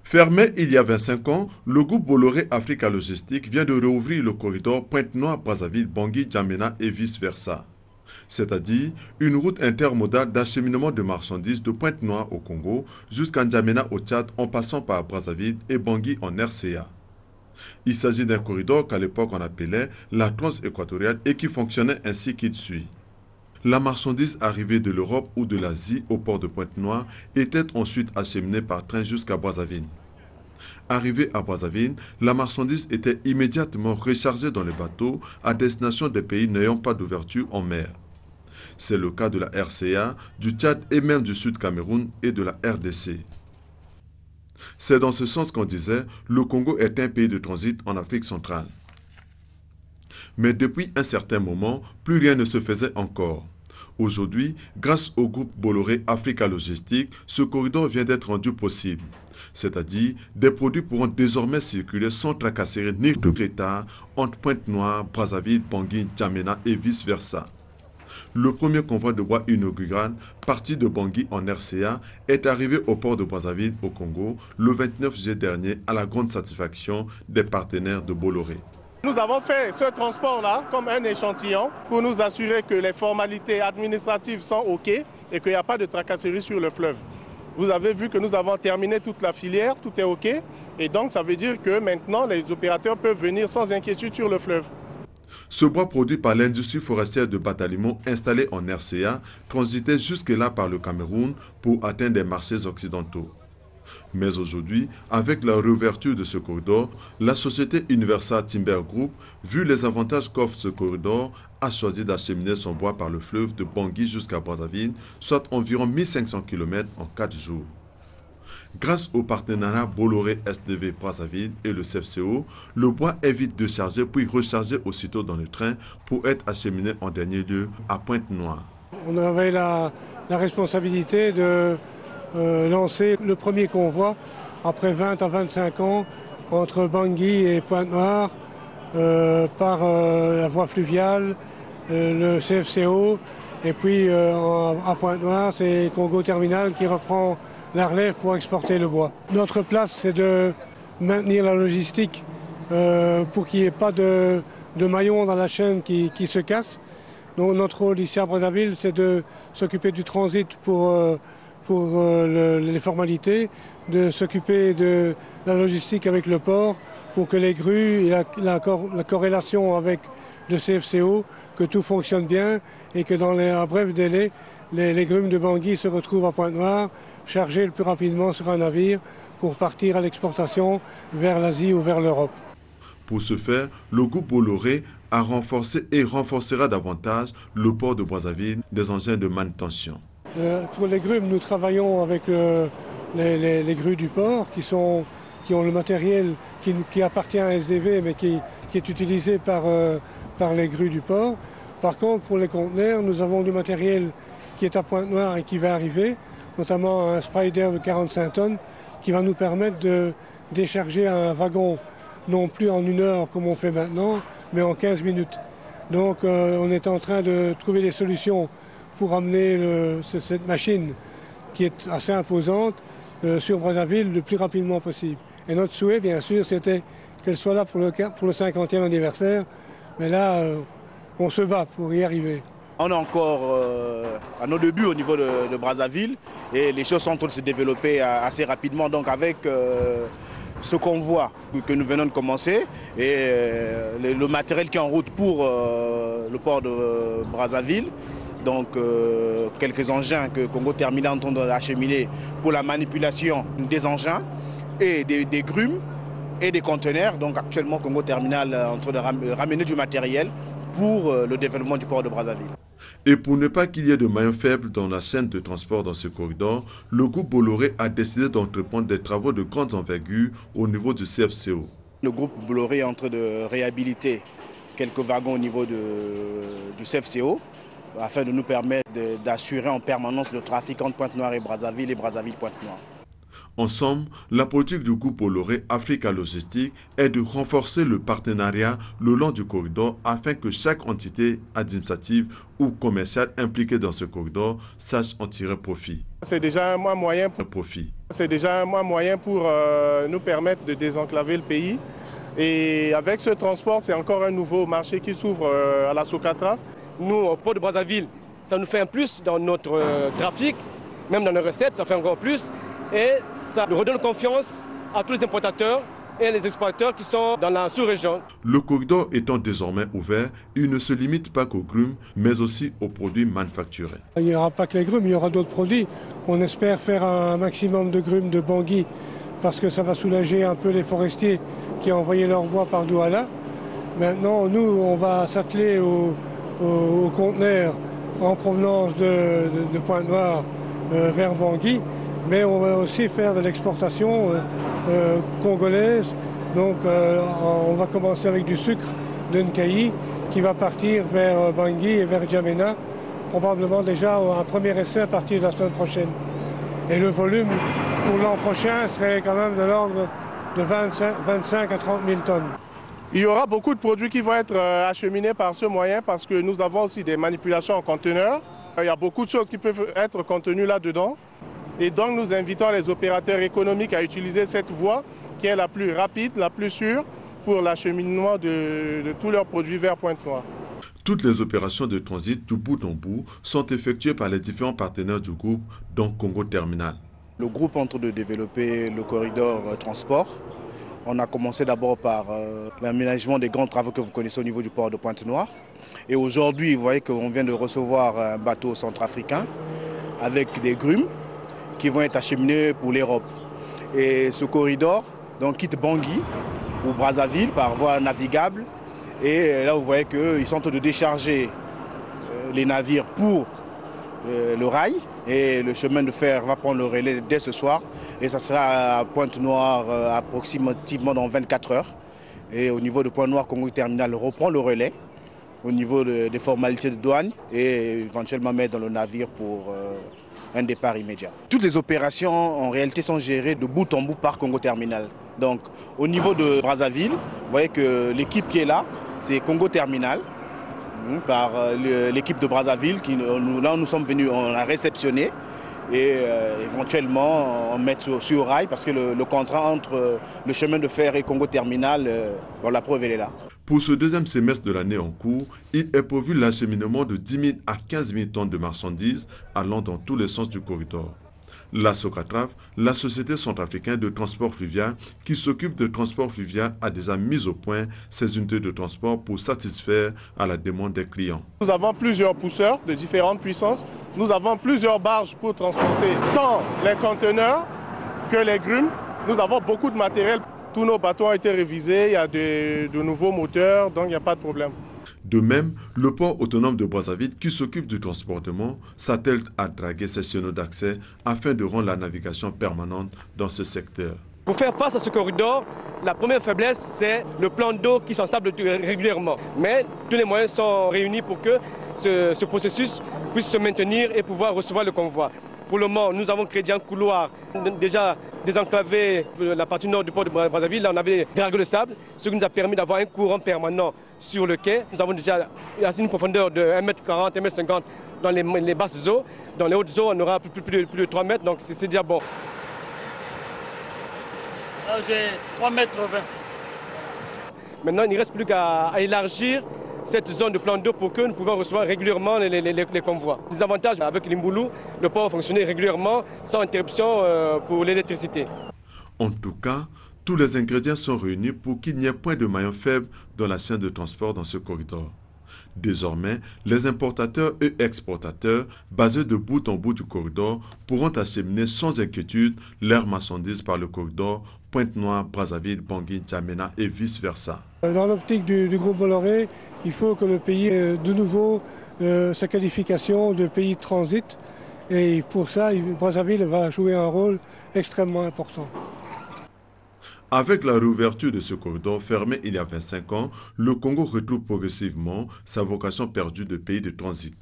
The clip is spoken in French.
Fermé il y a 25 ans, le groupe Bolloré Africa Logistique vient de rouvrir le corridor Pointe-Noire-Brazzaville-Bangui-Djamena et vice-versa. C'est-à-dire une route intermodale d'acheminement de marchandises de Pointe-Noire au Congo jusqu'à N'Djamena au Tchad en passant par Brazzaville et Bangui en RCA. Il s'agit d'un corridor qu'à l'époque on appelait la Trans-Équatoriale et qui fonctionnait ainsi qu'il suit. La marchandise arrivée de l'Europe ou de l'Asie au port de Pointe-Noire était ensuite acheminée par train jusqu'à Brazzaville. Arrivée à Brazzaville, la marchandise était immédiatement rechargée dans les bateaux à destination des pays n'ayant pas d'ouverture en mer. C'est le cas de la RCA, du Tchad et même du Sud Cameroun et de la RDC. C'est dans ce sens qu'on disait le Congo est un pays de transit en Afrique centrale. Mais depuis un certain moment, plus rien ne se faisait encore. Aujourd'hui, grâce au groupe Bolloré Africa Logistique, ce corridor vient d'être rendu possible. C'est-à-dire, des produits pourront désormais circuler sans tracasserie ni de retard entre Pointe-Noire, Brazzaville, Bangui, N'Djamena et vice-versa. Le premier convoi de bois inaugural, parti de Bangui en RCA, est arrivé au port de Brazzaville au Congo le 29 juillet dernier à la grande satisfaction des partenaires de Bolloré. Nous avons fait ce transport-là comme un échantillon pour nous assurer que les formalités administratives sont OK et qu'il n'y a pas de tracasserie sur le fleuve. Vous avez vu que nous avons terminé toute la filière, tout est OK. Et donc ça veut dire que maintenant les opérateurs peuvent venir sans inquiétude sur le fleuve. Ce bois produit par l'industrie forestière de Batalimon installée en RCA transitait jusque-là par le Cameroun pour atteindre des marchés occidentaux. Mais aujourd'hui, avec la réouverture de ce corridor, la société Universal Timber Group, vu les avantages qu'offre ce corridor, a choisi d'acheminer son bois par le fleuve de Bangui jusqu'à Brazzaville, soit environ 1500 km en 4 jours. Grâce au partenariat Bolloré SDV Brazzaville et le CFCO, le bois est vite déchargé puis rechargé aussitôt dans le train pour être acheminé en dernier lieu à Pointe-Noire. On avait la responsabilité de lancer le premier convoi après 20 à 25 ans entre Bangui et Pointe-Noire par la voie fluviale, le CFCO et puis à Pointe-Noire c'est Congo Terminal qui reprend la relève pour exporter le bois. Notre place c'est de maintenir la logistique pour qu'il n'y ait pas de maillon dans la chaîne qui se casse. Donc notre rôle ici à Brazzaville c'est de s'occuper du transit pour les formalités, de s'occuper de la logistique avec le port pour que les grues et la corrélation avec le CFCO, que tout fonctionne bien et que dans un bref délai, les grumes de Bangui se retrouvent à Pointe-Noire, chargées le plus rapidement sur un navire pour partir à l'exportation vers l'Asie ou vers l'Europe. Pour ce faire, le groupe Bolloré a renforcé et renforcera davantage le port de Brazzaville des engins de manutention. Pour les grumes, nous travaillons avec les grues du port qui ont le matériel qui appartient à SDV mais qui est utilisé par les grues du port. Par contre, pour les conteneurs, nous avons du matériel qui est à Pointe-Noire et qui va arriver, notamment un Spider de 45 tonnes qui va nous permettre de décharger un wagon non plus en 1 heure comme on fait maintenant, mais en 15 minutes. Donc on est en train de trouver des solutions pour amener cette machine qui est assez imposante sur Brazzaville le plus rapidement possible. Et notre souhait, bien sûr, c'était qu'elle soit là pour le 50e anniversaire. Mais là, on se bat pour y arriver. On est encore à nos débuts au niveau de Brazzaville et les choses sont en train de se développer assez rapidement. Donc avec ce convoi que nous venons de commencer et le matériel qui est en route pour le port de Brazzaville, donc quelques engins que Congo Terminal est en train d'acheminer pour la manipulation des engins et des grumes et des conteneurs. Donc actuellement Congo Terminal est en train de ramener du matériel pour le développement du port de Brazzaville. Et pour ne pas qu'il y ait de maillons faibles dans la chaîne de transport dans ce corridor, le groupe Bolloré a décidé d'entreprendre des travaux de grande envergure au niveau du CFCO. Le groupe Bolloré est en train de réhabiliter quelques wagons au niveau du CFCO afin de nous permettre d'assurer en permanence le trafic entre Pointe-Noire et Brazzaville-Pointe-Noire. Ensemble, la politique du groupe Bolloré Africa Logistique est de renforcer le partenariat le long du corridor afin que chaque entité administrative ou commerciale impliquée dans ce corridor sache en tirer profit. C'est déjà un moyen pour profit. C'est déjà un moyen pour nous permettre de désenclaver le pays. Et avec ce transport, c'est encore un nouveau marché qui s'ouvre à la Socotraf. Nous, au port de Brazzaville, ça nous fait un plus dans notre trafic, même dans nos recettes, ça fait encore plus. Et ça nous redonne confiance à tous les importateurs et les exploiteurs qui sont dans la sous-région. Le corridor étant désormais ouvert, il ne se limite pas qu'aux grumes, mais aussi aux produits manufacturés. Il n'y aura pas que les grumes, il y aura d'autres produits. On espère faire un maximum de grumes de Bangui parce que ça va soulager un peu les forestiers qui ont envoyé leur bois par Douala. Maintenant, nous, on va s'atteler aux conteneurs en provenance de Pointe-Noire vers Bangui, mais on va aussi faire de l'exportation congolaise. Donc on va commencer avec du sucre de Nkayi qui va partir vers Bangui et vers Djamena, probablement déjà un premier essai à partir de la semaine prochaine. Et le volume pour l'an prochain serait quand même de l'ordre de 25 à 30 000 tonnes. Il y aura beaucoup de produits qui vont être acheminés par ce moyen parce que nous avons aussi des manipulations en conteneurs. Il y a beaucoup de choses qui peuvent être contenues là-dedans. Et donc nous invitons les opérateurs économiques à utiliser cette voie qui est la plus rapide, la plus sûre pour l'acheminement de tous leurs produits vers Pointe-Noire. Toutes les opérations de transit de bout en bout sont effectuées par les différents partenaires du groupe, dont Congo Terminal. Le groupe est en train de développer le corridor transport. On a commencé d'abord par l'aménagement des grands travaux que vous connaissez au niveau du port de Pointe-Noire. Et aujourd'hui, vous voyez qu'on vient de recevoir un bateau centrafricain avec des grumes qui vont être acheminés pour l'Europe. Et ce corridor donc, quitte Bangui pour Brazzaville par voie navigable. Et là, vous voyez qu'ils sont en train de décharger les navires pour le rail. Et le chemin de fer va prendre le relais dès ce soir. Et ça sera à Pointe-Noire approximativement dans 24 heures. Et au niveau de Pointe-Noire, Congo Terminal reprend le relais au niveau des formalités de douane et éventuellement mettre dans le navire pour un départ immédiat. Toutes les opérations en réalité sont gérées de bout en bout par Congo Terminal. Donc au niveau de Brazzaville, vous voyez que l'équipe qui est là, c'est Congo Terminal, par l'équipe de Brazzaville. Là nous sommes venus, on a réceptionné et éventuellement on met sur rail parce que le contrat entre le chemin de fer et Congo Terminal, la preuve elle est là. Pour ce deuxième semestre de l'année en cours, il est prévu l'acheminement de 10 000 à 15 000 tonnes de marchandises allant dans tous les sens du corridor. La Socotraf, la société centrafricaine de transport fluvial qui s'occupe de transport fluvial, a déjà mis au point ses unités de transport pour satisfaire à la demande des clients. Nous avons plusieurs pousseurs de différentes puissances. Nous avons plusieurs barges pour transporter tant les conteneurs que les grumes. Nous avons beaucoup de matériel. Tous nos bateaux ont été révisés, il y a de nouveaux moteurs, donc il n'y a pas de problème. De même, le port autonome de Brazzaville, qui s'occupe du transportement, s'attelle à draguer ses chaînons d'accès afin de rendre la navigation permanente dans ce secteur. Pour faire face à ce corridor, la première faiblesse, c'est le plan d'eau qui s'ensable régulièrement. Mais tous les moyens sont réunis pour que ce processus puisse se maintenir et pouvoir recevoir le convoi. Pour le moment, nous avons créé un couloir déjà désenclavé la partie nord du port de Brazzaville. Là, on avait dragué le sable, ce qui nous a permis d'avoir un courant permanent sur le quai. Nous avons déjà une profondeur de 1,40 m, 1,50 m dans les basses eaux. Dans les hautes eaux, on aura plus de 3 mètres, donc c'est déjà bon. Là, j'ai 3,20 m. Maintenant, il ne reste plus qu'à élargir cette zone de plan d'eau pour que nous pouvons recevoir régulièrement les convois. Les avantages avec l'Imboulou, le port fonctionnait régulièrement sans interruption pour l'électricité. En tout cas, tous les ingrédients sont réunis pour qu'il n'y ait point de maillon faible dans la chaîne de transport dans ce corridor. Désormais, les importateurs et exportateurs basés de bout en bout du corridor pourront acheminer sans inquiétude leurs marchandises par le corridor Pointe-Noire, Brazzaville, Bangui, Djamena et vice-versa. Dans l'optique du groupe Bolloré, il faut que le pays ait de nouveau sa qualification de pays de transit. Et pour ça, Brazzaville va jouer un rôle extrêmement important. Avec la réouverture de ce corridor fermé il y a 25 ans, le Congo retrouve progressivement sa vocation perdue de pays de transit.